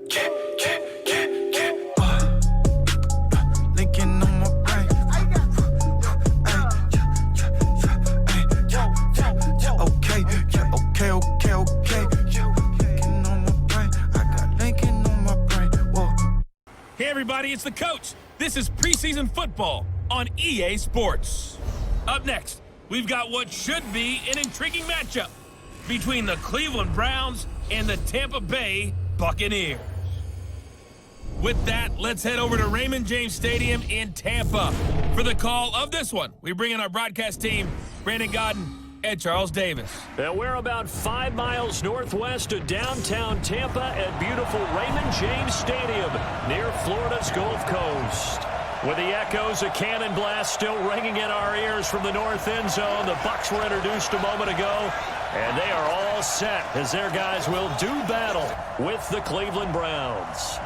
Linking on my brain. Okay. Linking on my brain. I got Lincoln on my brain. Whoa. Hey everybody, it's the coach. This is preseason football on EA Sports. Up next, we've got what should be an intriguing matchup between the Cleveland Browns and the Tampa Bay Buccaneers. With that, let's head over to Raymond James Stadium in Tampa for the call of this one. We bring in our broadcast team, Brandon Godden and Charles Davis. And we're about 5 miles northwest of downtown Tampa at beautiful Raymond James Stadium near Florida's Gulf Coast. With the echoes of cannon blast still ringing in our ears from the north end zone, the Bucs were introduced a moment ago, and they are all set as their guys will do battle with the Cleveland Browns.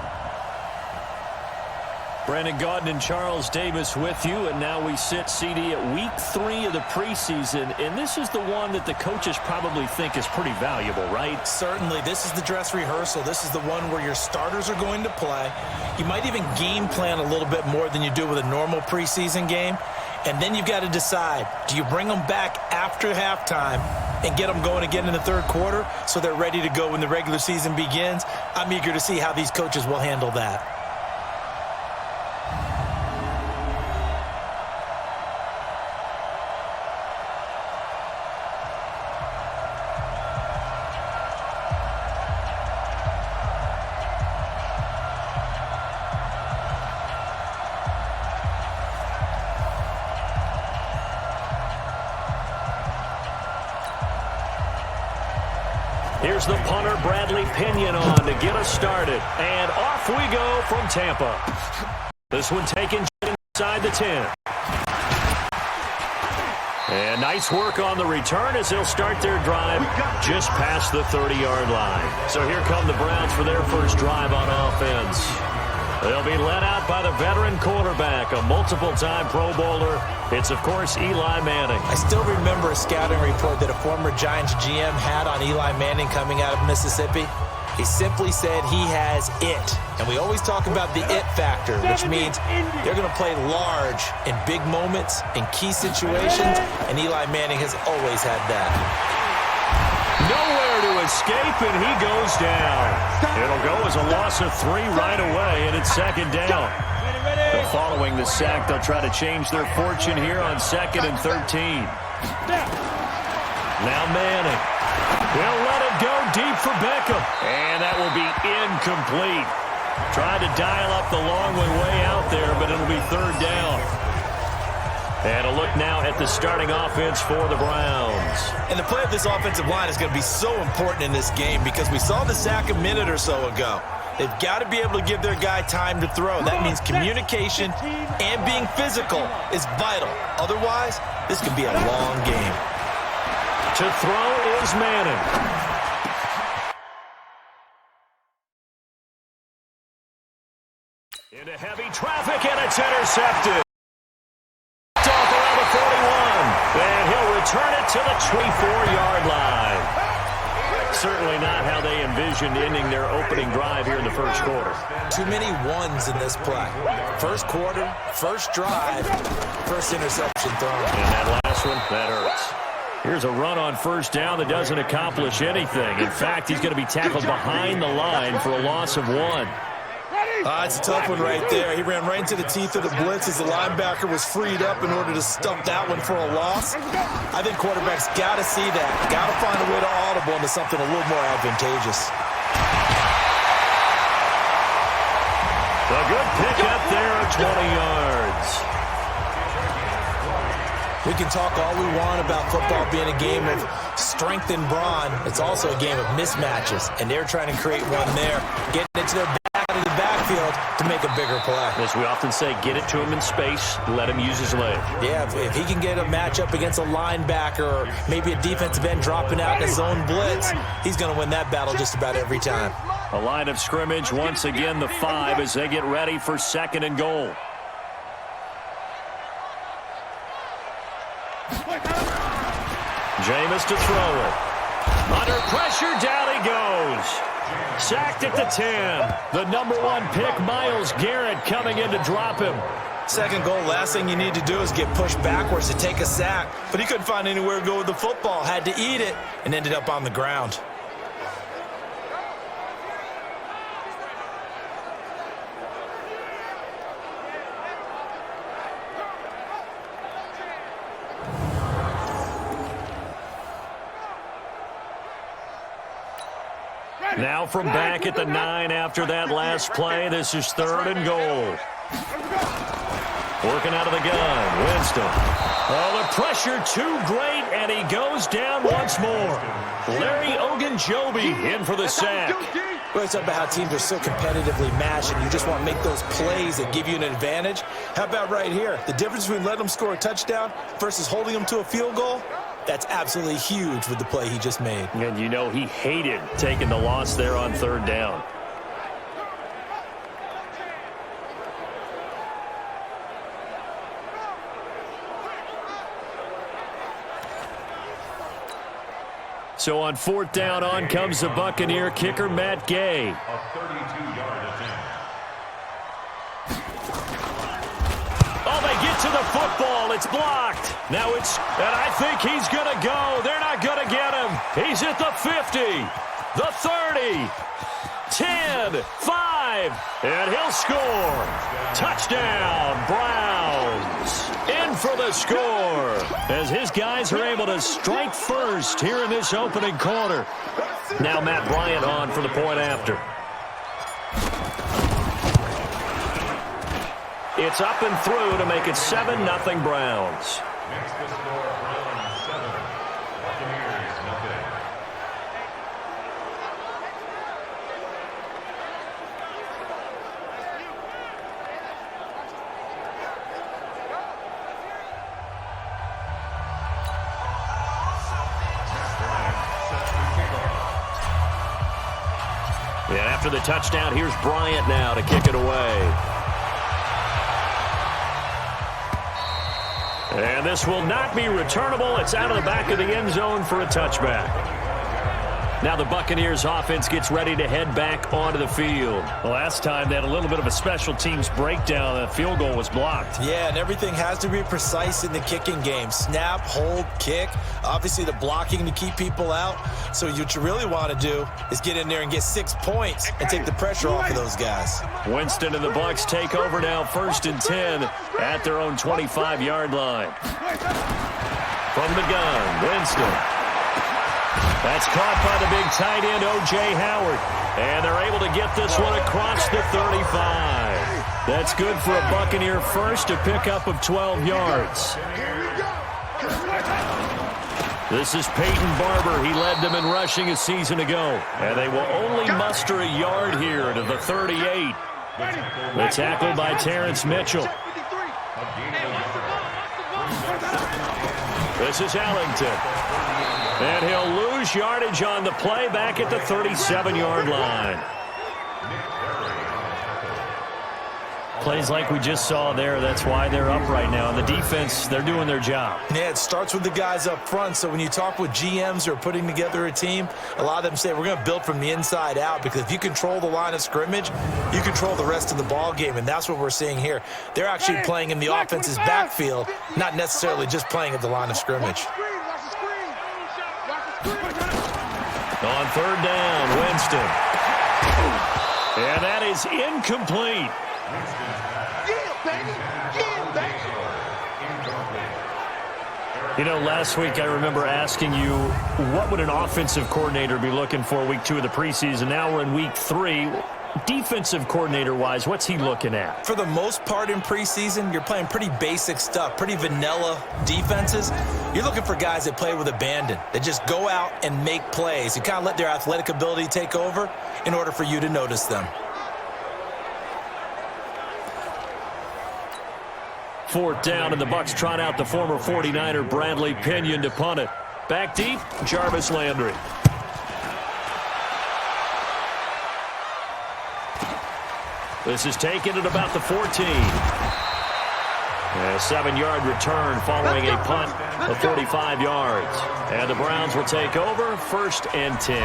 Brandon Gaudin and Charles Davis with you, and now we sit, CD, at week 3 of the preseason, and this is the one that the coaches probably think is pretty valuable, right? Certainly. This is the dress rehearsal. This is the one where your starters are going to play. You might even game plan a little bit more than you do with a normal preseason game, and then you've got to decide, do you bring them back after halftime and get them going again in the third quarter so they're ready to go when the regular season begins? I'm eager to see how these coaches will handle that. Here's the punter, Bradley Pinion, on to get us started. And off we go from Tampa. This one taken inside the 10. And nice work on the return as they'll start their drive just past the 30-yard line. So here come the Browns for their first drive on offense. They'll be led out by the veteran quarterback, a multiple-time Pro Bowler. It's, of course, Eli Manning. I still remember a scouting report that a former Giants GM had on Eli Manning coming out of Mississippi. He simply said he has it. And we always talk about the it factor, which means they're going to play large in big moments, in key situations, and Eli Manning has always had that. Nowhere to escape, and he goes down. It'll go as a loss of 3 right away, and it's second down. Following the sack, they'll try to change their fortune here on 2nd and 13. Now Manning. He'll let it go deep for Beckham. And that will be incomplete. Tried to dial up the long one way out there, but it'll be 3rd down. And a look now at the starting offense for the Browns. And the play of this offensive line is going to be so important in this game because we saw the sack a minute or so ago. They've got to be able to give their guy time to throw. That means communication and being physical is vital. Otherwise, this could be a long game. To throw is Manning. Into heavy traffic, and it's intercepted. Off around the 41. And he'll return it to the 24-yard line. Certainly not how they envisioned ending their opening drive here in the first quarter. Too many ones in this play. First quarter, first drive, first interception thrown. And that last one, that hurts. Here's a run on first down that doesn't accomplish anything. In fact, he's going to be tackled behind the line for a loss of 1. It's a tough one right there. He ran right into the teeth of the blitz as the linebacker was freed up in order to stump that one for a loss. I think quarterbacks got to see that. Got to find a way to audible into something a little more advantageous. A good pick up there at 20 yards. We can talk all we want about football being a game of strength and brawn. It's also a game of mismatches, and they're trying to create one there, getting it to their back out of the backfield to make a bigger play. As we often say, get it to him in space, let him use his leg. Yeah, if he can get a matchup against a linebacker or maybe a defensive end dropping out in his own blitz, he's going to win that battle just about every time. A line of scrimmage, once again the 5 as they get ready for 2nd and goal. Jameis to throw it. Under pressure, down he goes. Sacked at the 10. The number 1 pick, Myles Garrett, coming in to drop him. Second goal, last thing you need to do is get pushed backwards to take a sack. But he couldn't find anywhere to go with the football, had to eat it, and ended up on the ground. Now from back at the 9 after that last play, this is 3rd and goal. Working out of the gun, Winston. Oh, the pressure too great, and he goes down once more. Larry Ogunjobi in for the sack. Well, it's about how teams are so competitively matched, and you just want to make those plays that give you an advantage. How about right here? The difference between letting them score a touchdown versus holding them to a field goal? That's absolutely huge with the play he just made. And you know he hated taking the loss there on 3rd down. So on 4th down, on comes the Buccaneer kicker, Matt Gay. A 32-yard attempt. Oh, they get to the football. It's blocked. Now and I think he's going to go. They're not going to get him. He's at the 50, the 30, 10, 5, and he'll score. Touchdown, Browns. In for the score as his guys are able to strike first here in this opening quarter. Now Matt Bryant on for the point after. It's up and through to make it 7-0 Browns. Next to score, Browns 7, Buccaneers nothing. And after the touchdown, here's Bryant now to kick it away. And this will not be returnable. It's out of the back of the end zone for a touchback. Now the Buccaneers offense gets ready to head back onto the field. Last time they had a little bit of a special teams breakdown. That field goal was blocked. Yeah, and everything has to be precise in the kicking game. Snap, hold, kick. Obviously the blocking to keep people out. So what you really want to do is get in there and get 6 points and take the pressure off of those guys. Winston and the Bucs take over now, 1st and 10 at their own 25-yard line. From the gun, Winston. That's caught by the big tight end, O.J. Howard. And they're able to get this one across the 35. That's good for a Buccaneer first, a pickup of 12 yards. This is Peyton Barber. He led them in rushing a season ago. And they will only muster a yard here to the 38. The tackle by Terrence Mitchell. This is Ellington. And he'll lose yardage on the play back at the 37-yard line. Plays like we just saw there, that's why they're up right now. And the defense, they're doing their job. Yeah, it starts with the guys up front. So when you talk with GMs who are putting together a team, a lot of them say we're going to build from the inside out, because if you control the line of scrimmage, you control the rest of the ball game, and that's what we're seeing here. They're actually playing in the offense's backfield, not necessarily just playing at the line of scrimmage. On 3rd down, Winston. And that is incomplete. You know, last week I remember asking you, what would an offensive coordinator be looking for week 2 of the preseason? Now we're in week 3. Defensive coordinator-wise, what's he looking at? For the most part in preseason, you're playing pretty basic stuff, pretty vanilla defenses. You're looking for guys that play with abandon, that just go out and make plays. You kind of let their athletic ability take over in order for you to notice them. 4th down, and the Bucs trot out the former 49er Bradley Pinion to punt it. Back deep, Jarvis Landry. This is taken at about the 14. A 7-yard return following a punt of 45 yards. And the Browns will take over, 1st and 10.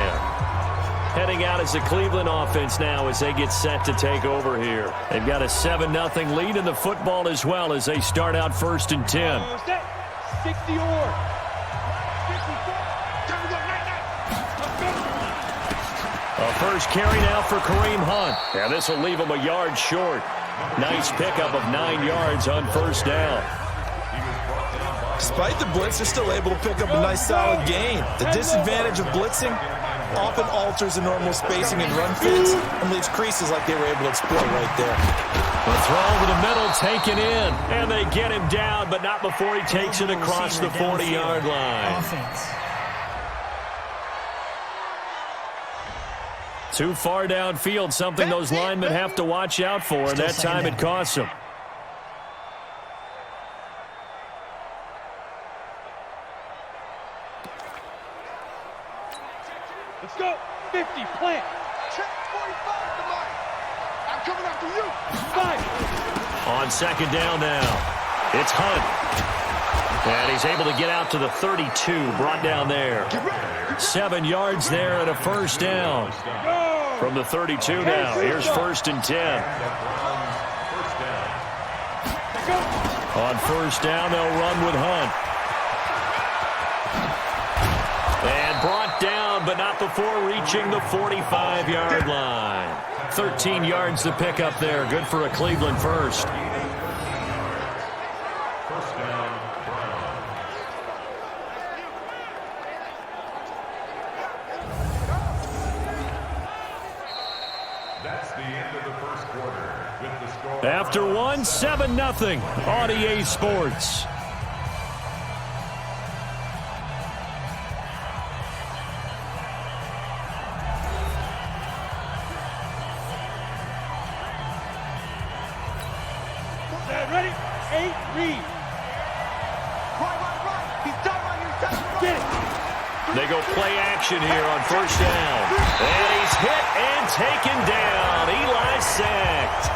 Heading out as the Cleveland offense now as they get set to take over here. They've got a 7-0 lead in the football as well as they start out 1st and 10. 60 A first carry now for Kareem Hunt. And this will leave him a yard short. Nice pickup of 9 yards on 1st down. Despite the blitz, they're still able to pick up a nice solid gain. The disadvantage of blitzing often alters the normal spacing and run fits and leaves creases like they were able to exploit right there. The throw over the middle taken in. And they get him down, but not before he takes it across the 40-yard line. Offense. Too far downfield, something those linemen have to watch out for, and that time it costs them. Let's go. 50, plant. Check 45 to Mike. I'm coming after you. 5. On 2nd down now, it's Hunt. And he's able to get out to the 32, brought down there. 7 yards there and a 1st down. From the 32 now, here's 1st and 10. On 1st down, they'll run with Hunt. And brought down, but not before reaching the 45-yard line. 13 yards to pick up there. Good for a Cleveland first. That's the end of the first quarter with the score. After one, 7-0 on EA Sports. Ready? 8, read. Right. He's down on your side. Get it. They go play action here on 1st down. And he's hit and taken down. Eli sacked.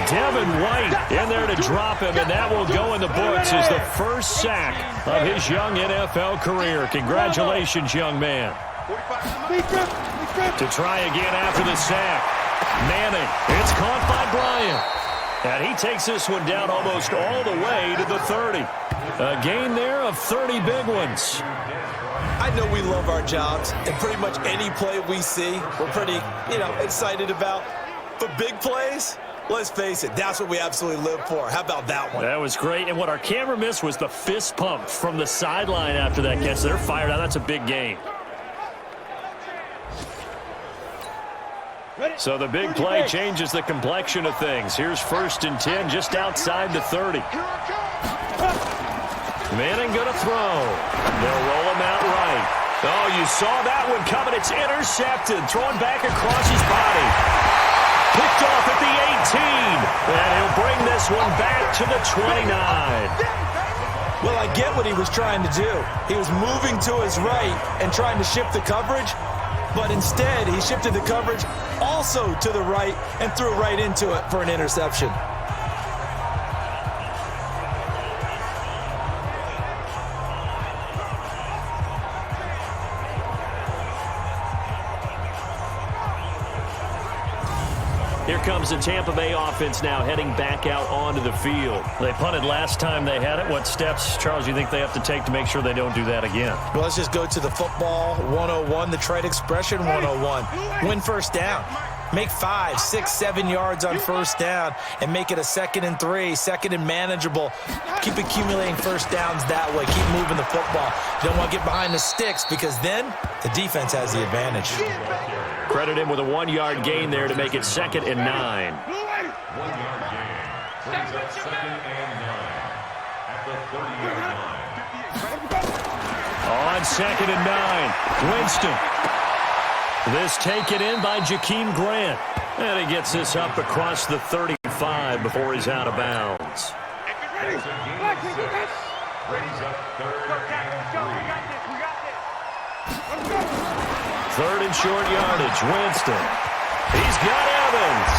Devin White in there to drop him, and that will go in the books as the first sack of his young NFL career. Congratulations, young man. To try again after the sack. Manning, it's caught by Bryant. And he takes this one down almost all the way to the 30. A gain there of 30 big ones. I know we love our jobs, and pretty much any play we see, we're pretty, excited about. But big plays, let's face it, that's what we absolutely live for. How about that one? That was great. And what our camera missed was the fist pump from the sideline after that catch. They're fired out. That's a big gain. So the big play changes the complexion of things. Here's 1st and 10 just outside the 30. Manning going to throw. They'll roll him out right. Oh, you saw that one coming. It's intercepted. Thrown back across his body. Picked off at the 18. And he'll bring this one back to the 29. Well, I get what he was trying to do. He was moving to his right and trying to shift the coverage, but instead he shifted the coverage also to the right and threw right into it for an interception. Here comes the Tampa Bay offense now heading back out onto the field. They punted last time they had it. What steps, Charles, do you think they have to take to make sure they don't do that again? Well, let's just go to the football 101, the trade expression 101. Win 1st down. Make 5, 6, 7 yards on 1st down and make it a 2nd and 3, 2nd and manageable. Keep accumulating 1st downs that way. Keep moving the football. You don't want to get behind the sticks because then the defense has the advantage. Credit him with a 1-yard gain there to make it 2nd and 9. 1-yard gain. Brings up 2nd and 9 at the 30-yard line. On 2nd and 9, Winston. This taken in by Jakeem Grant. And he gets this up across the 35 before he's out of bounds. It's a gain of 6. Brings up 3rd and 3. 3rd and short yardage, Winston. He's got Evans.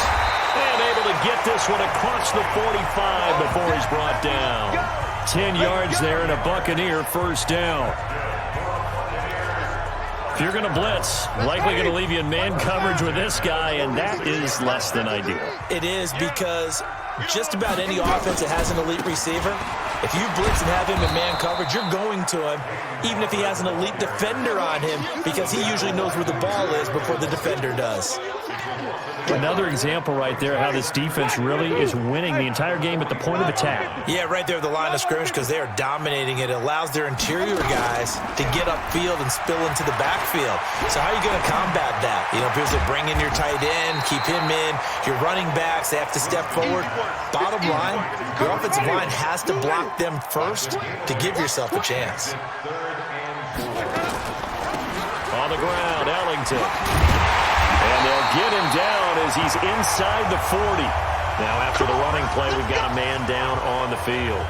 And able to get this one across the 45 before he's brought down. 10 yards there and a Buccaneer 1st down. If you're going to blitz, likely going to leave you in man coverage with this guy, and that is less than ideal. It is, because just about any offense that has an elite receiver, if you blitz and have him in man coverage, you're going to him, even if he has an elite defender on him, because he usually knows where the ball is before the defender does. Another example right there how this defense really is winning the entire game at the point of attack. Yeah, right there at the line of scrimmage, because they are dominating it. It allows their interior guys to get upfield and spill into the backfield. So how are you going to combat that? You know, because they bring in your tight end, keep him in. Your running backs, they have to step forward. Bottom line, your offensive line has to block them first to give yourself a chance. On the ground, Ellington. And they'll get him down as he's inside the 40. Now, after the running play, we've got a man down on the field.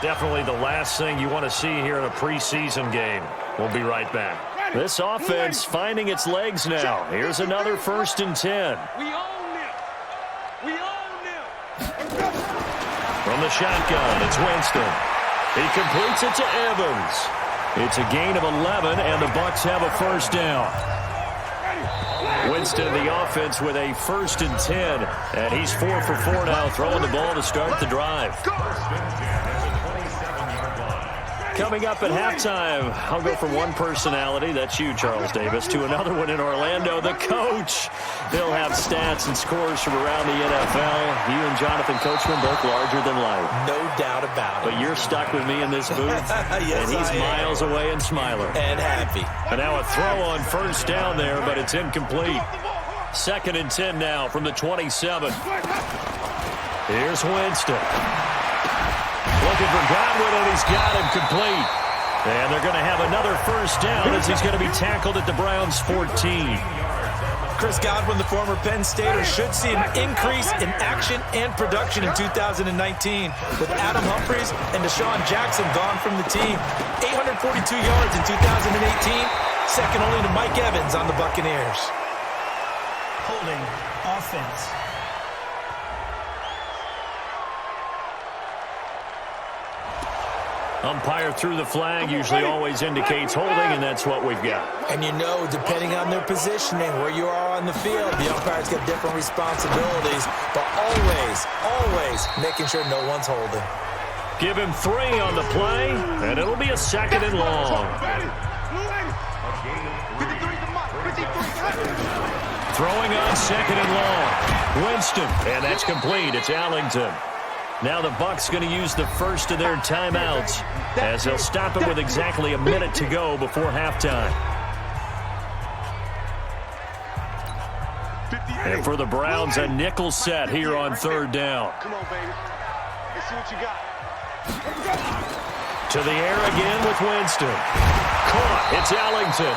Definitely the last thing you want to see here in a preseason game. We'll be right back. This offense finding its legs now. Here's another 1st and 10. We own them. We own them. From the shotgun, it's Winston. He completes it to Evans. It's a gain of 11, and the Bucs have a 1st down. Winston, the offense, with a 1st and 10, and he's 4 for 4 now, throwing the ball to start the drive. Coming up at halftime, I'll go from one personality, that's you, Charles Davis, to another one in Orlando, the coach. He'll have stats and scores from around the NFL. You and Jonathan Coachman both larger than life. No doubt about it. But you're stuck with me in this booth, Yes, and he's I am. miles away and smiling. And happy. And now a throw on 1st down there, but it's incomplete. 2nd and 10 now from the 27. Here's Winston. Looking for Godwin, and he's got him complete. And they're going to have another 1st down as he's going to be tackled at the Browns' 14. Chris Godwin, the former Penn Stater, should see an increase in action and production in 2019 with Adam Humphries and Deshaun Jackson gone from the team. 842 yards in 2018, second only to Mike Evans on the Buccaneers. Holding offense. Umpire threw the flag, usually always indicates holding, and that's what we've got. And you know, depending on their positioning, where you are on the field, the umpires get different responsibilities, but always making sure no one's holding. Give him 3 on the play, and it'll be a 2nd and long. Throwing on 2nd and long. Winston, and that's complete. It's Ellington. Now the Bucs going to use the first of their timeouts as they'll stop it with exactly a minute to go before halftime. And for the Browns, a nickel set here on 3rd down. Come on, baby. Let's see what you got. To the air again with Winston. Caught. It's Ellington.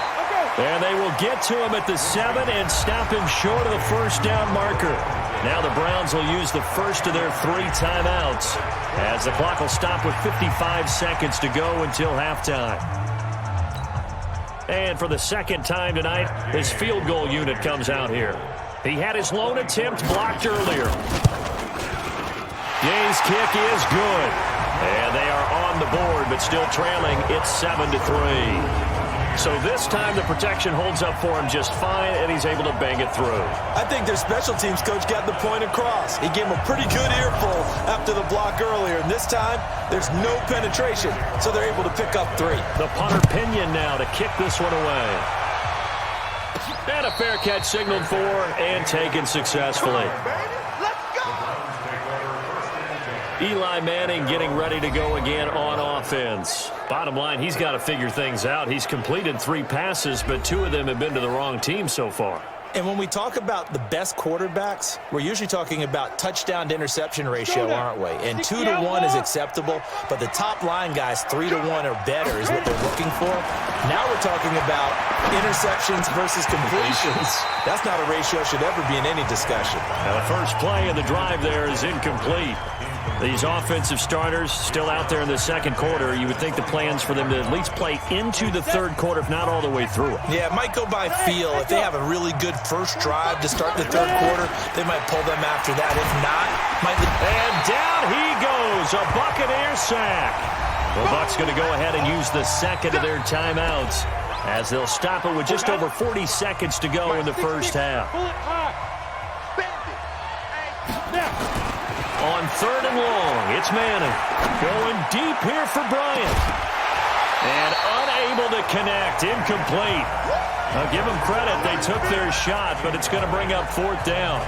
And they will get to him at the 7 and stop him short of the 1st down marker. Now the Browns will use the first of their 3 timeouts as the clock will stop with 55 seconds to go until halftime. And for the 2nd time tonight, his field goal unit comes out here. He had his lone attempt blocked earlier. Gay's kick is good. And they are on the board, but still trailing. It's 7-3. So this time the protection holds up for him just fine, and he's able to bang it through. I think their special teams coach got the point across. He gave him a pretty good earful after the block earlier, and this time there's no penetration, so they're able to pick up 3. The punter Pinion now to kick this one away. And a fair catch signaled for and taken successfully. Eli Manning getting ready to go again on offense. Bottom line, he's got to figure things out. He's completed 3 passes, but 2 of them have been to the wrong team so far. And when we talk about the best quarterbacks, we're usually talking about touchdown to interception ratio, aren't we? And 2-to-1 is acceptable, but the top line guys, 3-to-1 or better is what they're looking for. Now we're talking about interceptions versus completions. That's not a ratio should ever be in any discussion. Now the first play of the drive there is incomplete. These offensive starters still out there in the 2nd quarter. You would think the plans for them to at least play into the 3rd quarter, if not all the way through it. Yeah, it might go by feel. If they have a really good first drive to start the 3rd quarter, they might pull them after that. If not, might... And down he goes, a Buccaneer sack. The Bucs going to go ahead and use the 2nd of their timeouts as they'll stop it with just over 40 seconds to go in the first half. Pull it high. On 3rd and long, it's Manning. Going deep here for Bryant. And unable to connect. Incomplete. Now give them credit. They took their shot, but it's going to bring up 4th down.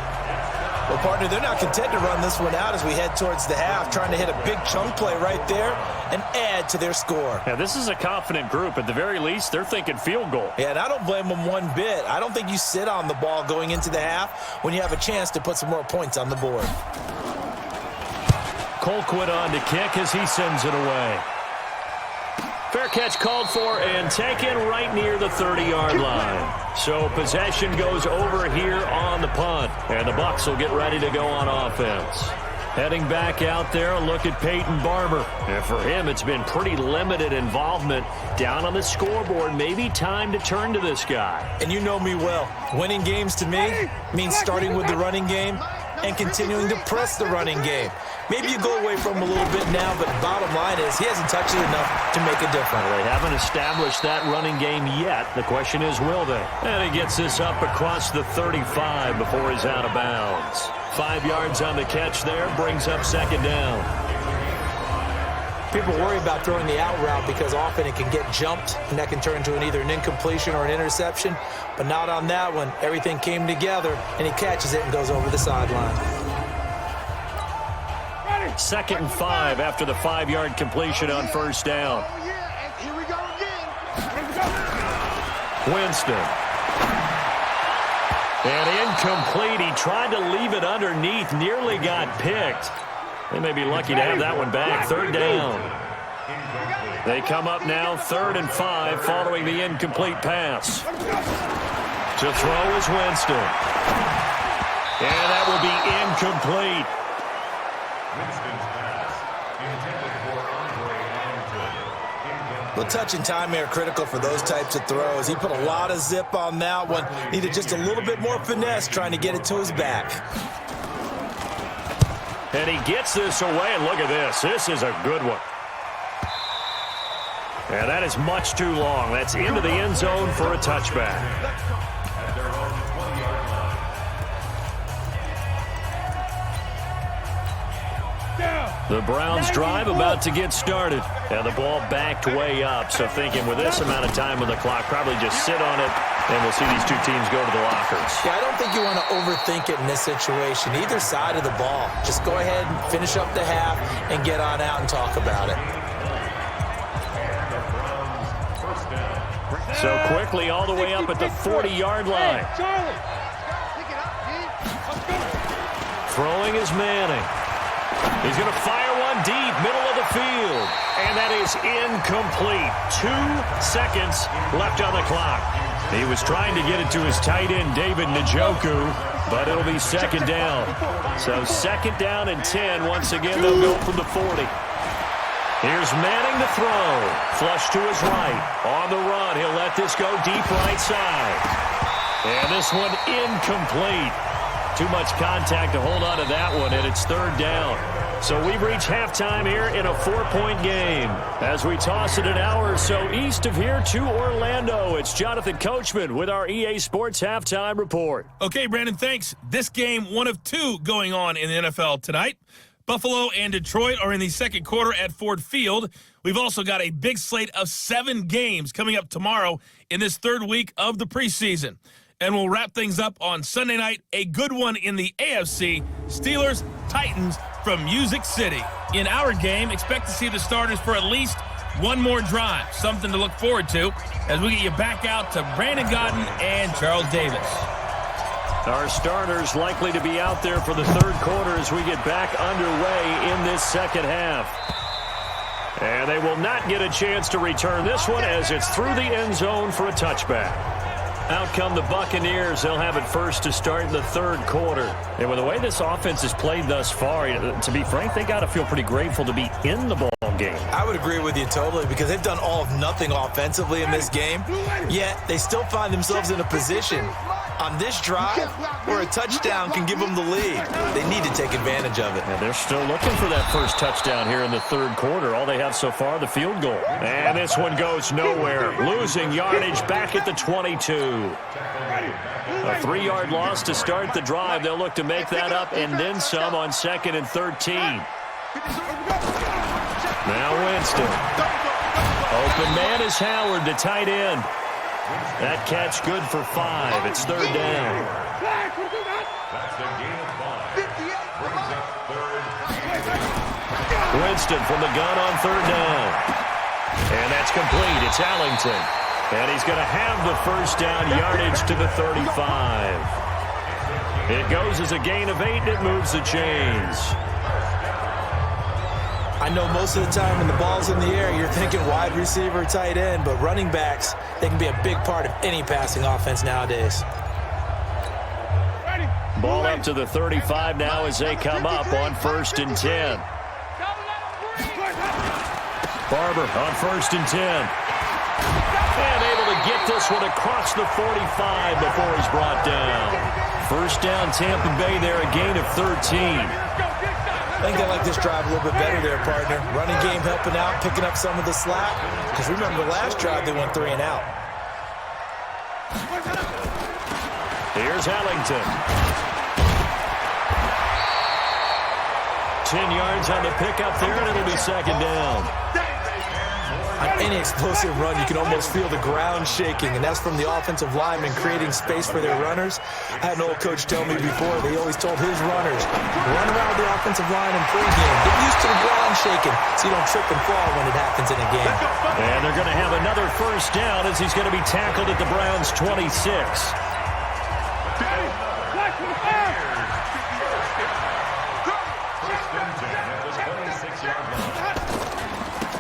Well, partner, they're not content to run this one out as we head towards the half, trying to hit a big chunk play right there and add to their score. Yeah, this is a confident group. At the very least, they're thinking field goal. Yeah, and I don't blame them one bit. I don't think you sit on the ball going into the half when you have a chance to put some more points on the board. Colquitt on to kick as he sends it away. Fair catch called for and taken right near the 30-yard line. So possession goes over here on the punt. And the Bucs will get ready to go on offense. Heading back out there, a look at Peyton Barber. And for him, it's been pretty limited involvement down on the scoreboard. Maybe time to turn to this guy. And you know me well. Winning games to me means starting with the running game and continuing to press the running game. Maybe you go away from him a little bit now, but bottom line is he hasn't touched it enough to make a difference. They haven't established that running game yet. The question is, will they? And he gets this up across the 35 before he's out of bounds. 5 yards on the catch there, brings up 2nd down. People worry about throwing the out route because often it can get jumped, and that can turn into either an incompletion or an interception. But not on that one. Everything came together, and he catches it and goes over the sideline. 2nd and 5 after the 5-yard completion on 1st down. Oh, yeah, and here we go again. Winston. And incomplete. He tried to leave it underneath, nearly got picked. They may be lucky to have that one back. 3rd down. They come up now 3rd and 5 following the incomplete pass. To throw is Winston. And that will be incomplete. Winston's pass intended for Andre Ellington. The touch and time here critical for those types of throws. He put a lot of zip on that one. Needed just a little bit more finesse trying to get it to his back. And he gets this away, and look at this. This is a good one. And that is much too long. That's into the end zone for a touchback. At their own 20-yard line. The Browns drive about to get started. And the ball backed way up. So thinking with this amount of time on the clock, probably just sit on it, and we'll see these two teams go to the lockers. Yeah, I don't think you want to overthink it in this situation. Either side of the ball. Just go ahead and finish up the half and get on out and talk about it. So quickly all the way up at the 40-yard line. Charlie. Pick it up, D. Throwing is Manning. He's going to fire one deep, middle of the field. And that is incomplete. 2 seconds left on the clock. He was trying to get it to his tight end, David Njoku, but it'll be 2nd down. So 2nd down and 10. Once again, they'll go from the 40. Here's Manning to throw. Flush to his right. On the run, he'll let this go deep right side. And this one incomplete. Too much contact to hold on to that one, and it's 3rd down. So we've reached halftime here in a 4-point game. As we toss it an hour or so east of here to Orlando, it's Jonathan Coachman with our EA Sports Halftime Report. Okay, Brandon, thanks. This game, one of 2 going on in the NFL tonight. Buffalo and Detroit are in the 2nd quarter at Ford Field. We've also got a big slate of 7 games coming up tomorrow in this 3rd week of the preseason. And we'll wrap things up on Sunday night, a good one in the AFC, Steelers-Titans from Music City. In our game, expect to see the starters for at least one more drive, something to look forward to as we get you back out to Brandon Gaudin and Charles Davis. Our starters likely to be out there for the 3rd quarter as we get back underway in this 2nd half. And they will not get a chance to return this one as it's through the end zone for a touchback. Out come the Buccaneers. They'll have it first to start in the 3rd quarter. And with the way this offense has played thus far, to be frank, they got to feel pretty grateful to be in the ball game. I would agree with you totally because they've done all of nothing offensively in this game, yet they still find themselves in a position on this drive where a touchdown can give them the lead. They need to take advantage of it. And they're still looking for that first touchdown here in the third quarter. All they have so far, the field goal. And this one goes nowhere. Losing yardage back at the 22. A 3-yard loss to start the drive. They'll look to make that up and then some on 2nd and 13. Now Winston. Open man is Howard, the tight end. That catch good for 5. It's 3rd down. That's the gain of 5. Brings up 3rd. Winston from the gun on 3rd down. And that's complete. It's Allington. And he's going to have the first down yardage to the 35. It goes as a gain of 8, and it moves the chains. I know most of the time when the ball's in the air, you're thinking wide receiver, tight end, but running backs, they can be a big part of any passing offense nowadays. Ball up to the 35 now as they come up on 1st and 10. Barber on 1st and 10. And able to get this one across the 45 before he's brought down. First down, Tampa Bay there, a gain of 13. I think they like this drive a little bit better there, partner. Running game helping out, picking up some of the slack. Because remember the last drive, they went 3 and out. Here's Allington. 10 yards on the pickup there, and it'll be 2nd down. On any explosive run, you can almost feel the ground shaking, and that's from the offensive linemen creating space for their runners. I had an old coach tell me before, they always told his runners, run around the offensive line in pregame. Get used to the ground shaking so you don't trip and fall when it happens in a game. And they're going to have another first down as he's going to be tackled at the Browns' 26.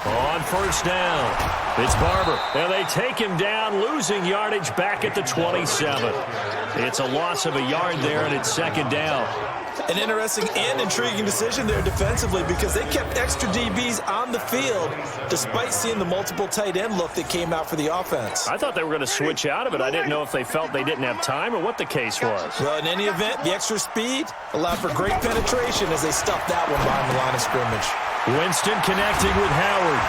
On 1st down, it's Barber, and they take him down, losing yardage back at the 27. It's a loss of a yard there, and it's 2nd down. An interesting and intriguing decision there defensively because they kept extra DBs on the field despite seeing the multiple tight end look that came out for the offense. I thought they were going to switch out of it. I didn't know if they felt they didn't have time or what the case was. Well, in any event, the extra speed allowed for great penetration as they stuffed that one behind the line of scrimmage. Winston connecting with Howard.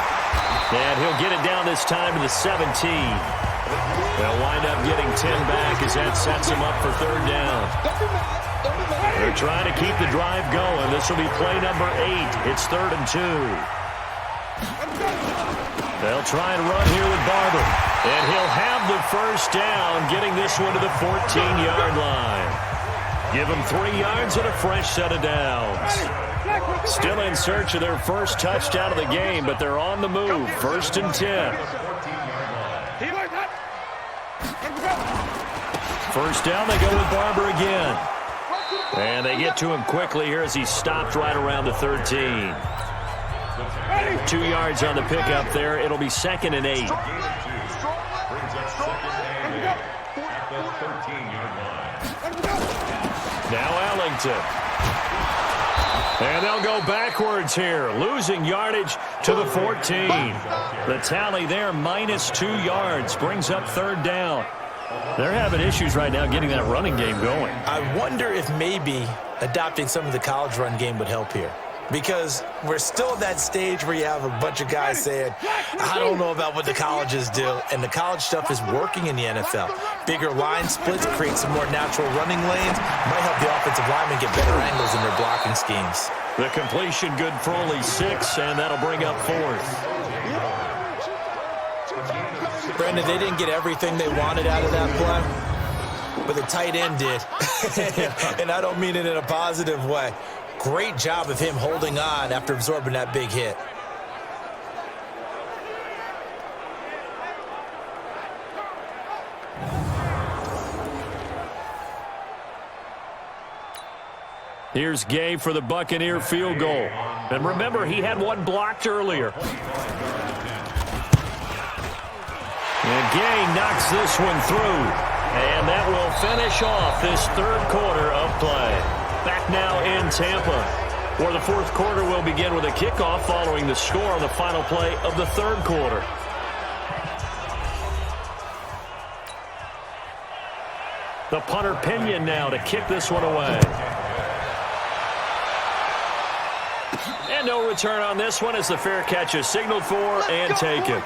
And he'll get it down this time to the 17. They'll wind up getting 10 back as that sets them up for 3rd down. They're trying to keep the drive going. This will be play number 8. It's 3rd and 2. They'll try and run here with Barber. And he'll have the first down, getting this one to the 14-yard line. Give them 3 yards and a fresh set of downs. Still in search of their first touchdown of the game, but they're on the move. 1st and 10. First down, they go with Barber again. And they get to him quickly here as he's stopped right around the 13. 2 yards on the pickup there. It'll be 2nd and 8. Brings up 2nd and 8 at the 13-yard line. Now Allington. And they'll go backwards here, losing yardage to the 14. The tally there, -2 yards, brings up 3rd down. They're having issues right now getting that running game going. I wonder if maybe adopting some of the college run game would help here. Because we're still at that stage where you have a bunch of guys saying, I don't know about what the colleges do. And the college stuff is working in the NFL. Bigger line splits, create some more natural running lanes. Might help the offensive linemen get better angles in their blocking schemes. The completion good for only 6, and that'll bring up 4th. Brandon, they didn't get everything they wanted out of that play, but the tight end did. And I don't mean it in a positive way. Great job of him holding on after absorbing that big hit. Here's Gay for the Buccaneer field goal. And remember, he had one blocked earlier. And Gay knocks this one through. And that will finish off this 3rd quarter of play. Back now in Tampa, where the 4th quarter will begin with a kickoff following the score on the final play of the 3rd quarter. The punter Pinion now to kick this one away. And no return on this one as the fair catch is signaled for and taken.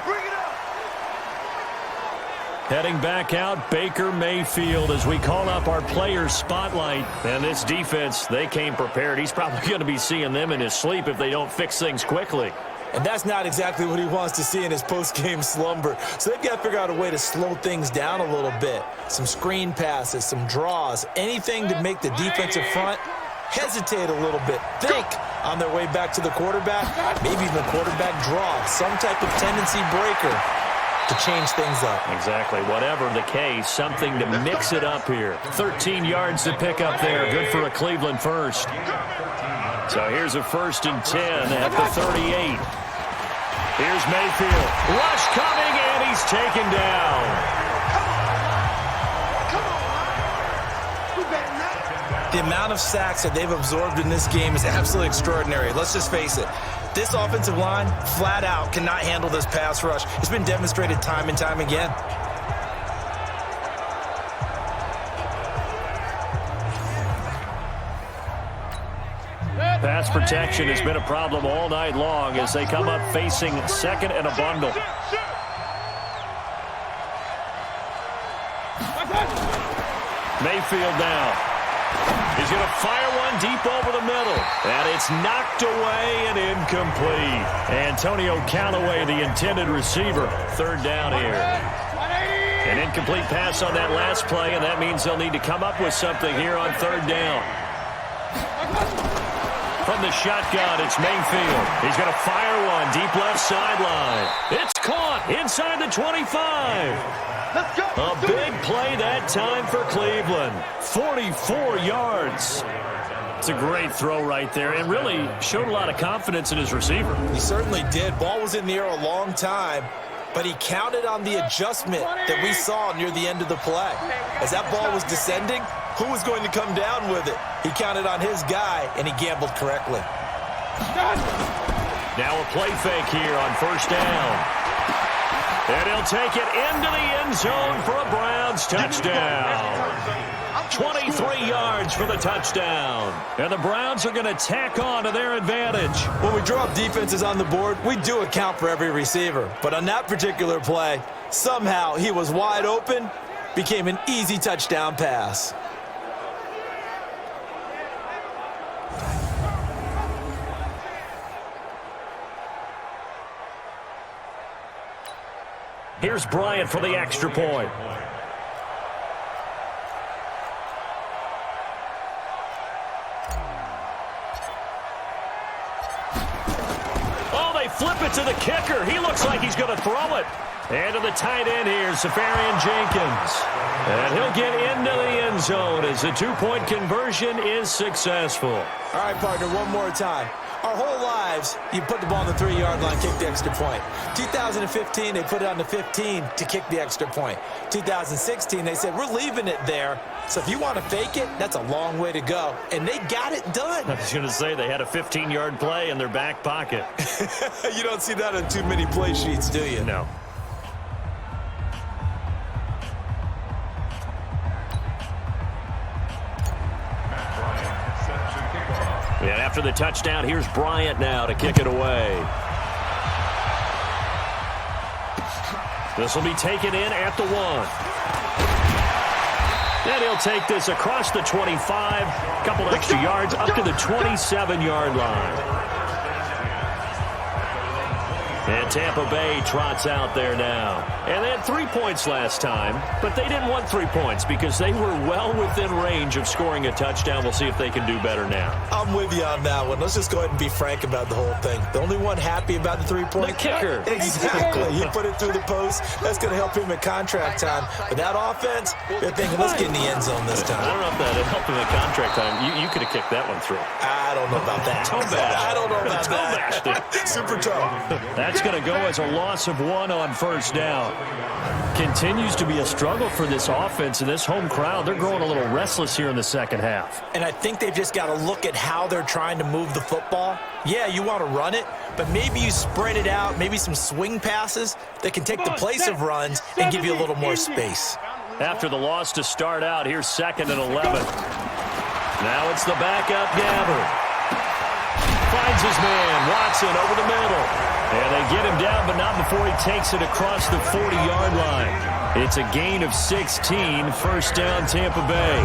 Heading back out, Baker Mayfield as we call up our players spotlight. And this defense, they came prepared. He's probably going to be seeing them in his sleep if they don't fix things quickly. And that's not exactly what he wants to see in his post-game slumber. So they've got to figure out a way to slow things down a little bit. Some screen passes, some draws, anything to make the defensive front hesitate a little bit. Think on their way back to the quarterback, maybe even a quarterback draw, some type of tendency breaker to change things up. Exactly. Whatever the case, something to mix it up here. 13 yards to pick up there. Good for a Cleveland first. So here's a 1st and 10 at the 38. Here's Mayfield. Rush coming, and he's taken down. The amount of sacks that they've absorbed in this game is absolutely extraordinary. Let's just face it. This offensive line, flat out, cannot handle this pass rush. It's been demonstrated time and time again. Pass protection has been a problem all night long as they come up facing 2nd and a bundle. Mayfield now. He's going to fire one deep over the middle. And it's knocked away and incomplete. Antonio Callaway, the intended receiver. 3rd down here. An incomplete pass on that last play, and that means they'll need to come up with something here on 3rd down. From the shotgun, it's Mayfield. He's going to fire one deep left sideline. It's caught inside the 25. A big play that time for Cleveland. 44 yards. It's a great throw right there and really showed a lot of confidence in his receiver. He certainly did. Ball was in the air a long time, but he counted on the adjustment that we saw near the end of the play. As that ball was descending, who was going to come down with it? He counted on his guy, and he gambled correctly. Now a play fake here on 1st down. And he'll take it into the end zone for a Browns touchdown. 23 yards for the touchdown. And the Browns are going to tack on to their advantage. When we drop defenses on the board, we do account for every receiver. But on that particular play, somehow he was wide open, became an easy touchdown pass. Here's Bryant for the extra point. Oh, they flip it to the kicker. He looks like he's going to throw it. And to the tight end here, Safarian Jenkins. And he'll get into the end zone as the 2-point conversion is successful. All right, partner, one more time. Our whole lives, you put the ball on the 3-yard line, kick the extra point. 2015, they put it on the 15 to kick the extra point. 2016, they said, we're leaving it there. So if you want to fake it, that's a long way to go. And they got it done. I was going to say they had a 15-yard play in their back pocket. You don't see that on too many play sheets, do you? No. And after the touchdown, here's Bryant now to kick it away. This will be taken in at the 1. And he'll take this across the 25, a couple extra yards up to the 27-yard line. And Tampa Bay trots out there now. And they had 3 points last time, but they didn't want 3 points because they were well within range of scoring a touchdown. We'll see if they can do better now. I'm with you on that one. Let's just go ahead and be frank about the whole thing. The only one happy about the 3-point? The kicker. Exactly. He put it through the post. That's going to help him at contract time. But that offense, they're thinking, let's get in the end zone this time. I don't know if that helped him at contract time. You could have kicked that one through. I don't know about that. I don't know about that. Super tough. That's going to go as a loss of 1 on 1st down. Continues to be a struggle for this offense and this home crowd. They're growing a little restless here in the second half. And I think they've just got to look at how they're trying to move the football. Yeah, you want to run it, but maybe you spread it out, maybe some swing passes that can take the place of runs and give you a little more space. after the loss to start out. Here's 2nd and 11. Now it's the backup Gabbert. Finds his man, Watson, over the middle. And they get him down, but not before he takes it across the 40-yard line. It's a gain of 16, first down Tampa Bay.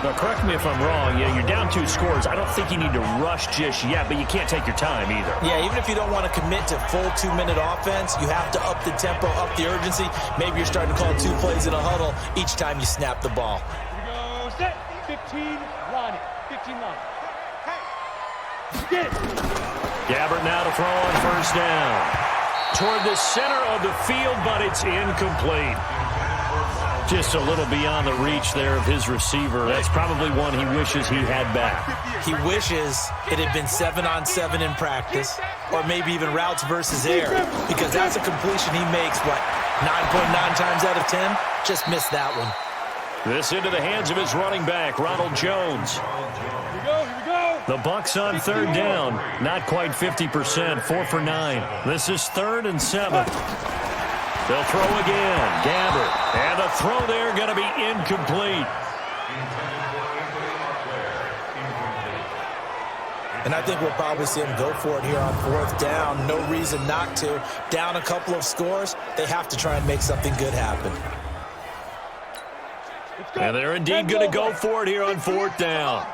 Now, correct me if I'm wrong. You're down 2 scores. I don't think you need to rush just yet, but you can't take your time either. Yeah, even if you don't want to commit to full 2-minute offense, you have to up the tempo, up the urgency. Maybe you're starting to call 2 plays in a huddle each time you snap the ball. Here we go. Set. 15, line it. 15 line. Get it. Gabbert now to throw on first down. Toward the center of the field, but it's incomplete. Just a little beyond the reach there of his receiver. That's probably one he wishes he had back. He wishes it had been 7-on-7 in practice, or maybe even routes versus air, because that's a completion he makes, 9.9 times out of 10? Just missed that one. This into the hands of his running back, Ronald Jones. Here we go. Here we go. The Bucs on 3rd down. Not quite 50%, 4 for 9. This is 3rd and 7. They'll throw again. Gabbert. And the throw there going to be incomplete. And I think we'll probably see him go for it here on 4th down. No reason not to. Down a couple of scores, they have to try and make something good happen. And they're indeed going to go for it here on 4th down.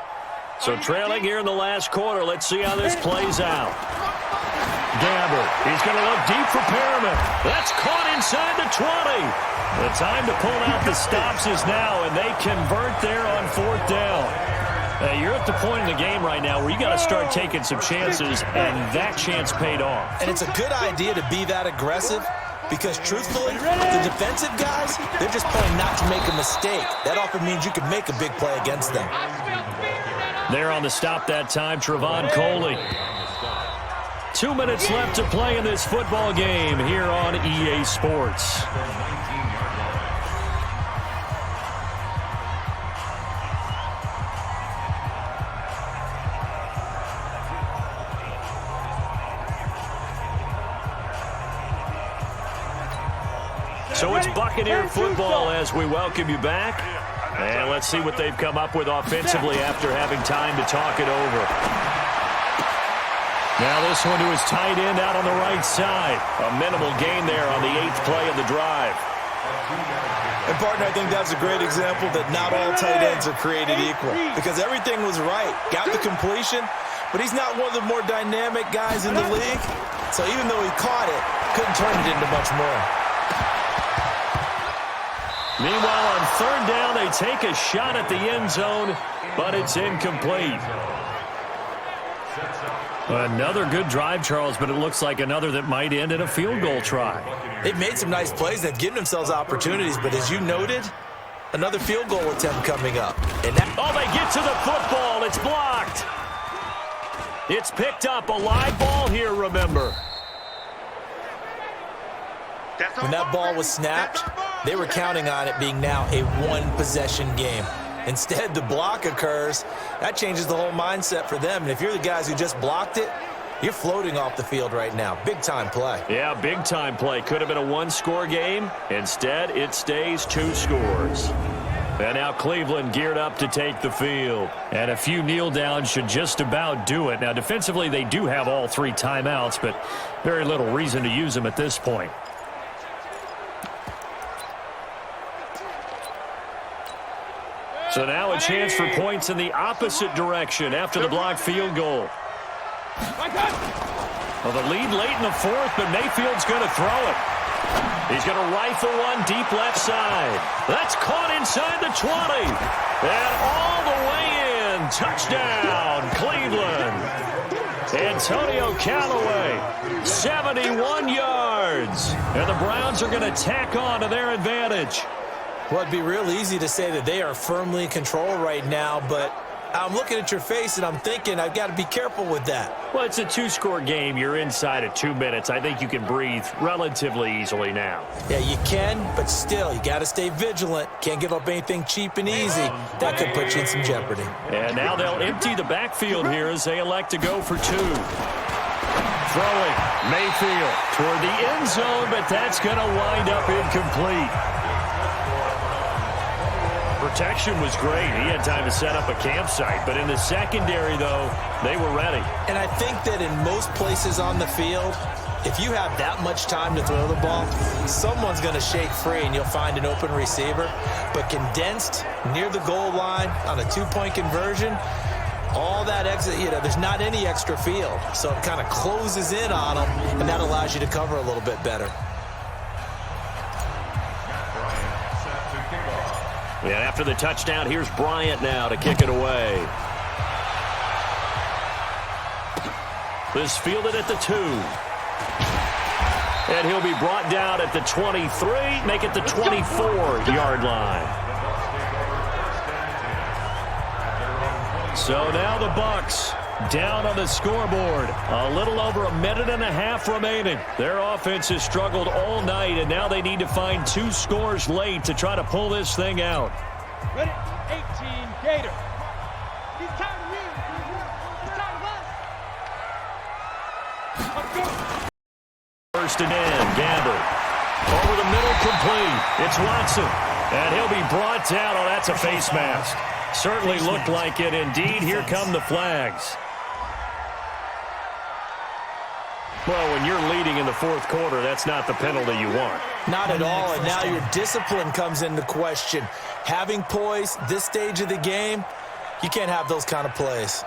So trailing here in the last quarter. Let's see how this plays out. Gabbert, he's going to look deep for Perriman. That's caught inside the 20. The time to pull out the stops is now, and they convert there on 4th down. You're at the point in the game right now where you got to start taking some chances, and that chance paid off. And it's a good idea to be that aggressive because, truthfully, the defensive guys, they're just playing not to make a mistake. That often means you can make a big play against them. There on the stop that time, Trevon Coley. 2 minutes left to play in this football game here on EA Sports. So it's Buccaneer football as we welcome you back. And let's see what they've come up with offensively after having time to talk it over. Now this one to his tight end out on the right side. A minimal gain there on the 8th play of the drive. And, partner, I think that's a great example that not all tight ends are created equal because everything was right. Got the completion, but he's not one of the more dynamic guys in the league. So even though he caught it, couldn't turn it into much more. Meanwhile, on 3rd down, they take a shot at the end zone, but it's incomplete. Another good drive, Charles, but it looks like another that might end in a field goal try. They've made some nice plays. They've given themselves opportunities, but as you noted, another field goal attempt coming up. And oh, they get to the football. It's blocked. It's picked up. A live ball here, remember. When that ball was snapped, they were counting on it being now a one-possession game. Instead, the block occurs. That changes the whole mindset for them. And if you're the guys who just blocked it, you're floating off the field right now. Big-time play. Yeah, big-time play. Could have been a one-score game. Instead, it stays 2 scores. And now Cleveland geared up to take the field. And a few kneel-downs should just about do it. Now, defensively, they do have all 3 timeouts, but very little reason to use them at this point. So now a chance for points in the opposite direction after the blocked field goal. Well, the lead late in the 4th, but Mayfield's going to throw it. He's going to rifle one deep left side. That's caught inside the 20. And all the way in. Touchdown, Cleveland. Antonio Callaway, 71 yards. And the Browns are going to tack on to their advantage. Well, it'd be real easy to say that they are firmly in control right now, but I'm looking at your face and I'm thinking I've got to be careful with that. Well, it's a 2-score game. You're inside of 2 minutes. I think you can breathe relatively easily now. Yeah, you can, but still, you got to stay vigilant. Can't give up anything cheap and easy. That could put you in some jeopardy. And now they'll empty the backfield here as they elect to go for 2. Throwing Mayfield toward the end zone, but that's going to wind up incomplete. protection was great. He had time to set up a campsite. But in the secondary, though, they were ready. And I think that in most places on the field, if you have that much time to throw the ball, someone's going to shake free and you'll find an open receiver. But condensed near the goal line on a two-point conversion, all that exit, there's not any extra field. So it kind of closes in on them, and that allows you to cover a little bit better. And after the touchdown, here's Bryant now to kick it away. This fielded at the 2. And he'll be brought down at the 23, make it the 24-yard line. So now the Bucs down on the scoreboard. A little over a minute and a half remaining. Their offense has struggled all night, and now they need to find 2 scores late to try to pull this thing out. Ready? 18, Gator. He's tired of you. He's tired of us. Let's go. First and 10, Gabbert. Over the middle, complete. It's Watson. And he'll be brought down. Oh, that's a face mask. Certainly looked like it. Indeed, here come the flags. Well, when you're leading in the fourth quarter, that's not the penalty you want. Not at all, and now your discipline comes into question. Having poise this stage of the game, you can't have those kind of plays.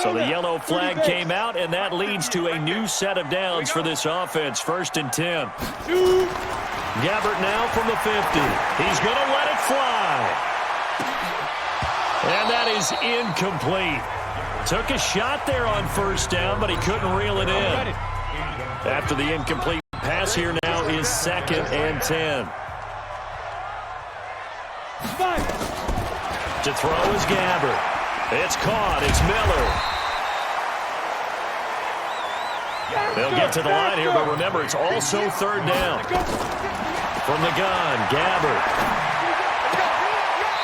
So the yellow flag came out, and that leads to a new set of downs for this offense. First and 10. Gabbert now from the 50. He's going to let it fly. And that is incomplete. Took a shot there on first down, but he couldn't reel it in. After the incomplete pass, here now is 2nd and 10. To throw is Gabbert. It's caught. It's Miller. They'll get to the line here, but remember, it's also 3rd down. From the gun, Gabbert.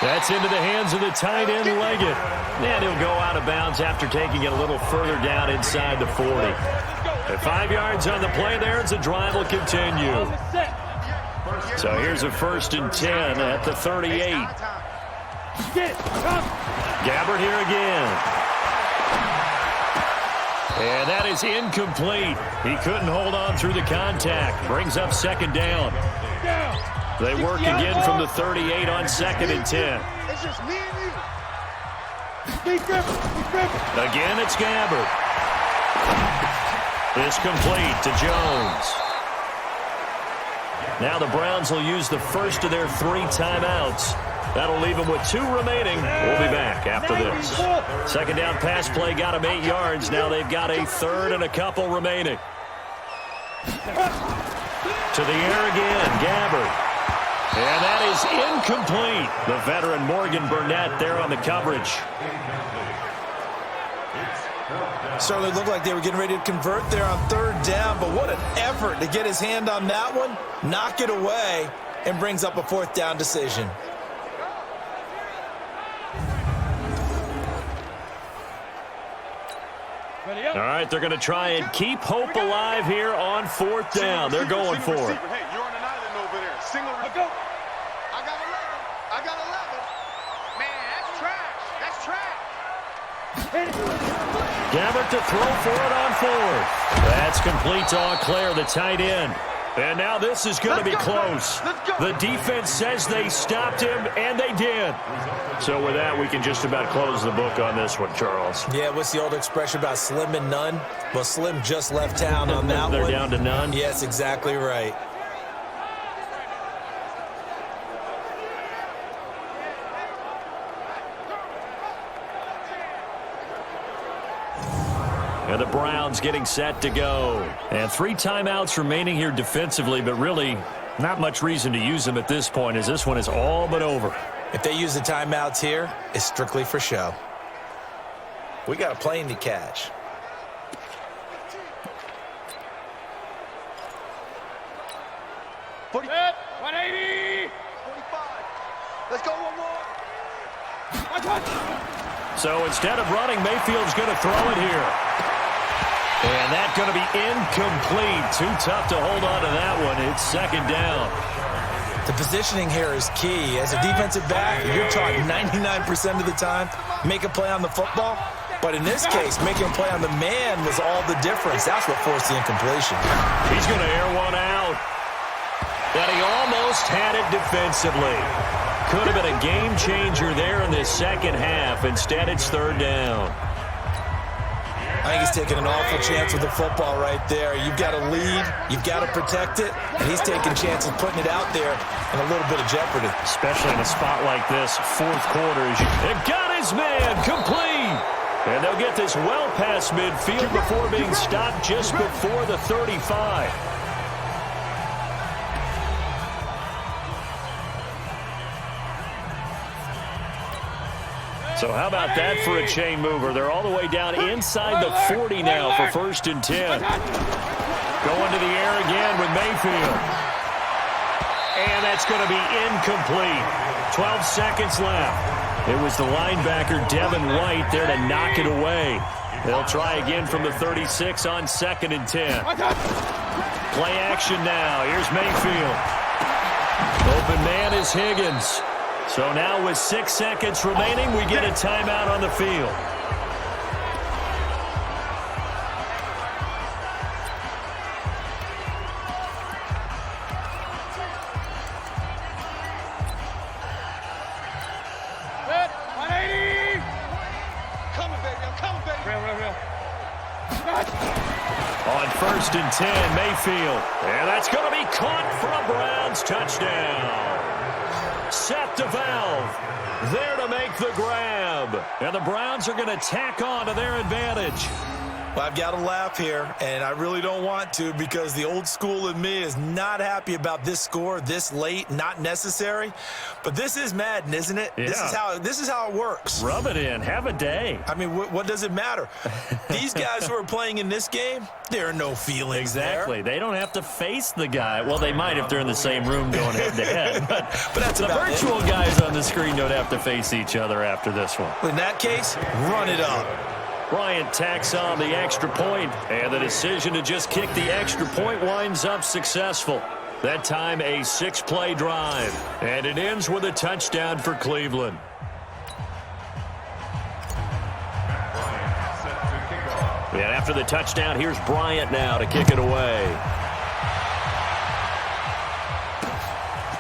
That's into the hands of the tight end, Leggett. And he'll go out of bounds after taking it a little further down inside the 40. At 5 yards on the play there, as the drive will continue. So here's a 1st and 10 at the 38. Gabbert here again. And that is incomplete. He couldn't hold on through the contact. Brings up 2nd down. They work again from the 38 on 2nd and 10. It's just me and you. Again, it's Gabbert. It's complete to Jones. Now the Browns will use the first of their 3 timeouts. That'll leave them with 2 remaining. We'll be back after this. 2nd down pass play got them 8 yards. Now they've got a 3rd and a couple remaining. To the air again, Gabbert. And that is incomplete. The veteran Morgan Burnett there on the coverage. Certainly looked like they were getting ready to convert there on 3rd down, but what an effort to get his hand on that one, knock it away, and brings up a 4th down decision. All right, they're going to try and keep hope alive here on 4th down. They're going for it. Hey, you're on an island over there. Single. Go. I got 11. I got 11. Man, that's trash. That's trash. Gabbert to throw for it on 4th. That's complete to Auclair, the tight end. And now this is going to be close. The defense says they stopped him, and they did. So with that, we can just about close the book on this one, Charles. Yeah, what's the old expression about slim and none? Well, Slim just left town on that one. They're down to none? Yes, exactly right. And the Browns getting set to go. And 3 timeouts remaining here defensively, but really not much reason to use them at this point, as this one is all but over. If they use the timeouts here, it's strictly for show. We got a plane to catch. Set, 180. 45. Let's go one more. So instead of running, Mayfield's going to throw it here. And that's going to be incomplete. Too tough to hold on to that one. It's 2nd down. The positioning here is key. As a defensive back, you're taught 99% of the time, make a play on the football. But in this case, making a play on the man was all the difference. That's what forced the incompletion. He's going to air one out. But he almost had it defensively. Could have been a game changer there in this second half. Instead, it's third down. I think he's taking an awful chance with the football right there. You've got to lead. You've got to protect it. And he's taking chances putting it out there in a little bit of jeopardy. Especially in a spot like this, fourth quarter. It got his man complete. And they'll get this well past midfield before being stopped just before the 35. So how about that for a chain mover? They're all the way down inside the 40 now for 1st and 10. Going to the air again with Mayfield. And that's going to be incomplete. 12 seconds left. It was the linebacker, Devin White, there to knock it away. They'll try again from the 36 on 2nd and 10. Play action now. Here's Mayfield. Open man is Higgins. So now with 6 seconds remaining, we get a timeout on the field. Set, 180. Coming, baby. I'm coming, baby. Real. On 1st and 10, Mayfield. And that's going to be caught for a Browns touchdown. Set the valve. There to make the grab. And the Browns are going to tack on to their advantage. Well, I've got to laugh here, and I really don't want to because the old school in me is not happy about this score this late, not necessary. But this is Madden, isn't it? Yeah. This is how it works. Rub it in. Have a day. I mean, what does it matter? These guys who are playing in this game, there are no feelings Exactly. there. They don't have to face the guy. Well, they might if they're in the same room going head-to-head. But that's the about virtual it. guys on the screen don't have to face each other after this one. In that case, run it up. Bryant tacks on the extra point, and the decision to just kick the extra point winds up successful. That time a 6-play drive, and it ends with a touchdown for Cleveland. And after the touchdown, here's Bryant now to kick it away.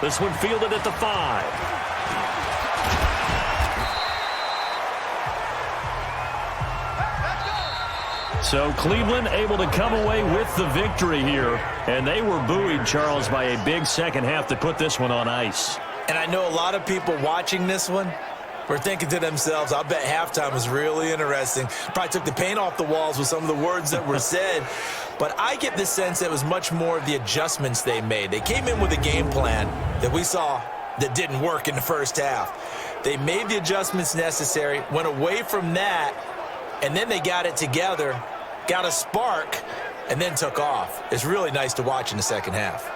This one fielded at the 5. So Cleveland able to come away with the victory here. And they were buoyed, Charles, by a big second half to put this one on ice. And I know a lot of people watching this one were thinking to themselves, I bet halftime was really interesting. Probably took the paint off the walls with some of the words that were said. But I get the sense that it was much more of the adjustments they made. They came in with a game plan that we saw that didn't work in the first half. They made the adjustments necessary, went away from that, and then they got it together, got a spark, and then took off. It's really nice to watch in the second half.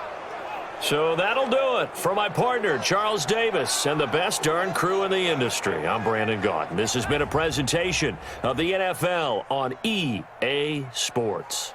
So that'll do it for my partner, Charles Davis, and the best darn crew in the industry. I'm Brandon Gaudin. This has been a presentation of the NFL on EA Sports.